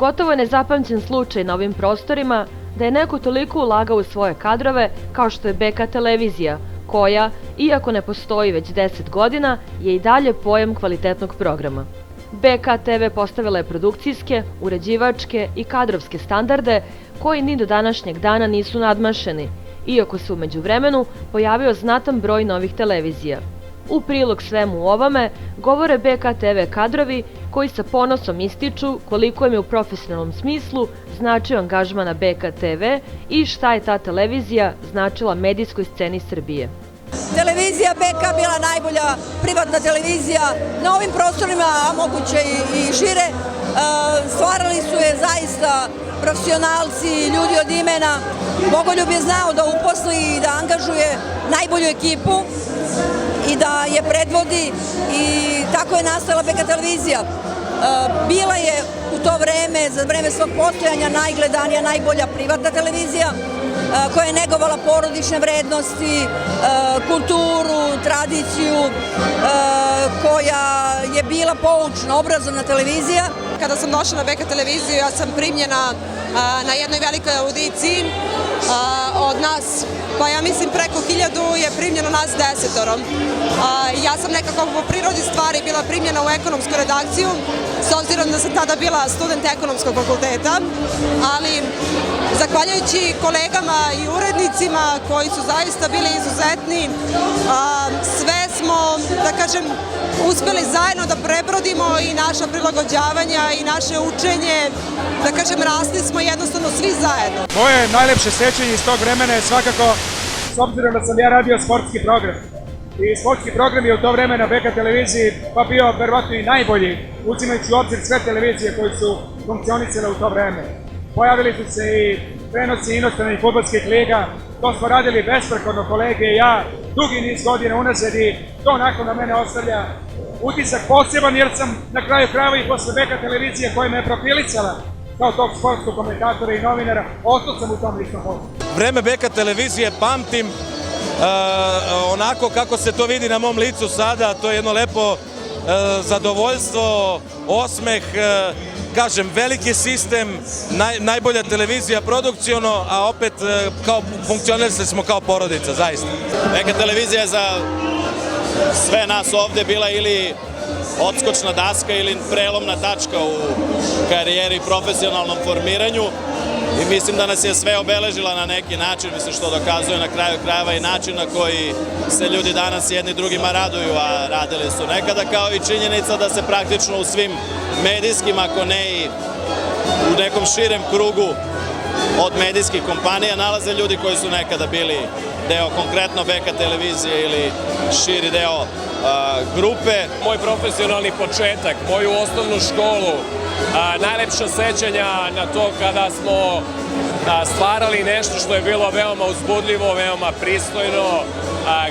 Gotovo je nezapamćen slučaj na ovim prostorima da je neko toliko ulagao u svoje kadrove kao što je BK televizija, koja, iako ne postoji već 10 godina, je i dalje pojam kvalitetnog programa. BK TV postavila je produkcijske, uređivačke i kadrovske standarde koji ni do današnjeg dana nisu nadmašeni, iako se u međuvremenu pojavio znatan broj novih televizija. U prilog svemu ovome govore BK TV kadrovi koji sa ponosom ističu koliko im je u profesionalnom smislu značio angažman na BK TV i šta je ta televizija značila medijskoj sceni Srbije. Televizija BK bila najbolja privatna televizija na ovim prostorima, a moguće i šire. Stvarali su je zaista profesionalci, ljudi od imena. Bogoljub je znao da uposli i da angažuje najbolju ekipu i da je predvodi, i tako je nastala BK televizija. Bila je u to vreme, za vreme svog postojanja, najgledanija, najbolja privatna televizija koja je negovala porodične vrednosti, kulturu, tradiciju, koja je bila poučna, obrazovna televizija. Kada sam došla na BK televiziju, ja sam primljena na jednoj velikoj audiciji. Od nas, pa ja mislim preko 1000 je primljeno nas 10. Ja sam nekako po prirodi stvari bila primljena u ekonomsku redakciju, s obzirom da sam tada bila student ekonomskog fakulteta, ali zahvaljujući kolegama i urednicima koji su zaista bili izuzetni, sve smo, da kažem, uspeli zajedno da prebrodimo i naša prilagođavanja i naše učenje, da kažem, rasli smo jednostavno svi zajedno. Moje najlepše sećanje iz tog vremena je svakako, s obzirom da sam ja radio sportski program. I sportski program je u to vreme na BK televiziji pa bio verovatno i najbolji, uzimajući u obzir sve televizije koje su funkcionisale u to vreme. Pojavili su se i prenosi inostranih fudbalskih liga, to smo radili besprekorno kolege i ja, dugi niz godina unazad, i to nakon na mene ostavlja utisak poseban, jer sam na kraju krajeva i posle BK televizije koja me je profilisala kao tog sportskog komentatora i novinara, ostao sam u tom ličnom poslu. Vreme BK televizije pamtim onako kako se to vidi na mom licu sada, to je jedno lepo zadovoljstvo, osmeh, kažem, veliki sistem, najbolja televizija produkciono, a opet kao funkcionerisali smo kao porodica, zaista. BK televizija je za sve nas ovde bila ili odskočna daska ili prelomna tačka u karijeri i profesionalnom formiranju, i mislim da nas je sve obeležila na neki način, mislim što dokazuje na kraju krajeva i način na koji se ljudi danas jedni drugima raduju, a radili su nekada, kao i činjenica da se praktično u svim medijskim, ako ne i u nekom širem krugu od medijskih kompanija, nalaze ljudi koji su nekada bili deo konkretno BK televizije ili širi deo grupe. Moj profesionalni početak, moju osnovnu školu, najlepša sećanja na to kada smo stvarali nešto što je bilo veoma uzbudljivo, veoma pristojno,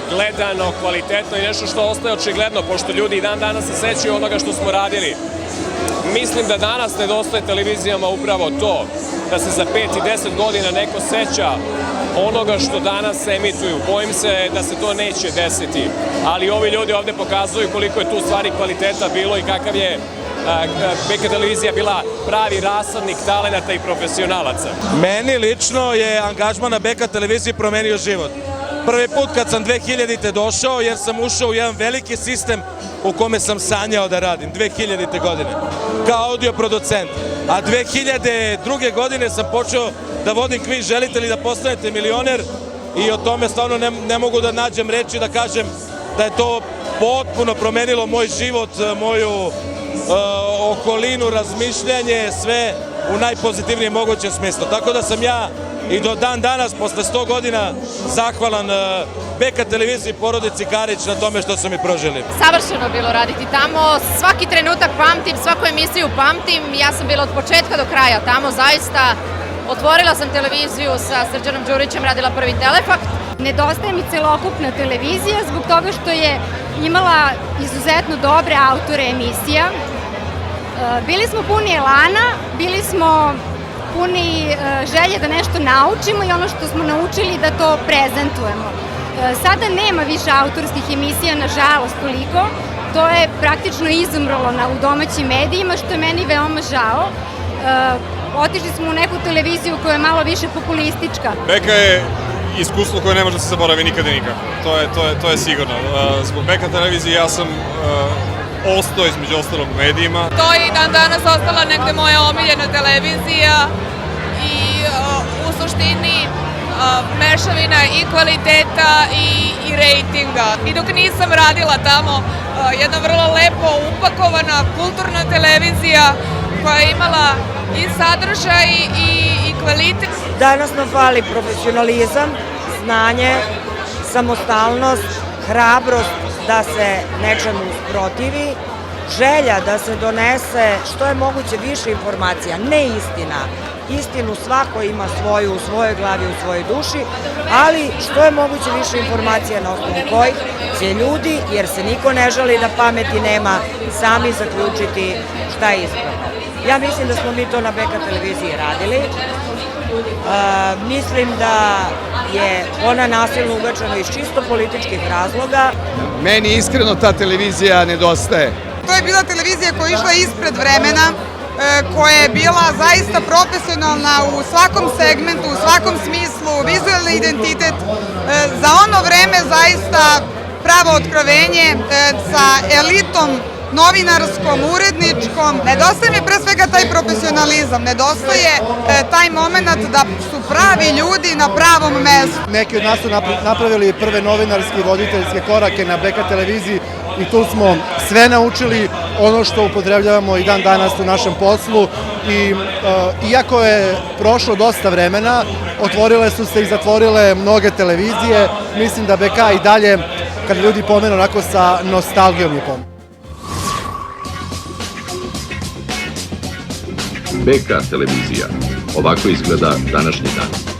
gledano, kvalitetno i nešto što ostaje očigledno, pošto ljudi i dan danas se sećaju onoga što smo radili. Mislim da danas nedostaje televizijama upravo to, da se za 5 i 10 godina neko seća onoga što danas emituju. Bojim se da se to neće desiti, ali ovi ljudi ovde pokazuju koliko je tu stvari kvaliteta bilo i kakav je BK televizija bila pravi rasadnik talenata i profesionalaca. Meni lično je angažman na BK televiziji promenio život. Prvi put kad sam 2000. došao, jer sam ušao u jedan veliki sistem u kome sam sanjao da radim, 2000. godine, kao audio producent. A 2002. godine sam počeo da vodim kviz Želite li da postanete milioner, i o tome stvarno ne mogu da nađem reči da kažem da je to potpuno promenilo moj život, moju okolinu, razmišljanje, sve u najpozitivnijem mogućem smislu. Tako da sam ja i do dan danas, posle 100 godina, zahvalan BK televiziji i porodici Karić na tome što su mi prožili. Savršeno bilo raditi tamo, svaki trenutak pamtim, svaku emisiju pamtim, ja sam bila od početka do kraja tamo, zaista. Otvorila sam televiziju sa Srđanom Đurićem, radila prvi Telefakt. Nedostaje mi celokupna televizija zbog toga što je imala izuzetno dobre autore emisija. Bili smo puni elana, bili smo puni želje da nešto naučimo i ono što smo naučili da to prezentujemo. Sada nema više autorskih emisija, nažalost, toliko. To je praktično izumrlo u domaćim medijima, što je meni veoma žao. otišli smo u neku televiziju koja je malo više populistička. Beka je iskustvo koje ne može da se zaboravi nikad i nikad. To je sigurno. Zbog Beka televizije ja sam ostao između ostalog u medijima. To je i dan danas ostala negde moja omiljena televizija i u suštini mešavina i kvaliteta i rejtinga. I dok nisam radila tamo, jedna vrlo lepo upakovana kulturna televizija koja je imala i sadržaj i kvalitet. Danas nam fali profesionalizam, znanje, samostalnost, hrabrost da se nečemu usprotivi, želja da se donese što je moguće više informacija, ne istina. Istinu svako ima svoju u svojoj glavi, u svojoj duši, ali što je moguće više informacija na osnovu kojih će ljudi, jer se niko ne žali da pameti nema, sami zaključiti šta je ispravno. Ja mislim da smo mi to na Beka televiziji radili. Mislim da je ona nasilno ugačena iz čisto političkih razloga. Meni iskreno ta televizija nedostaje. To je bila televizija koja je išla ispred vremena, koja je bila zaista profesionalna u svakom segmentu, u svakom smislu, vizualni identitet. Za ono vreme zaista pravo otkrovenje sa elitom novinarskom, uredničkom. Nedostaje mi pre svega taj profesionalizam, nedostaje taj moment da su pravi ljudi na pravom mestu. Neki od nas su napravili prve novinarske i voditeljske korake na Beka televiziji i tu smo sve naučili, ono što upotrebljavamo i dan danas u našem poslu. I iako je prošlo dosta vremena, otvorile su se i zatvorile mnoge televizije, mislim da BK i dalje, kad ljudi pomenu onako sa nostalgijom je pomenu. BK televizija. Ovako izgleda današnji dan.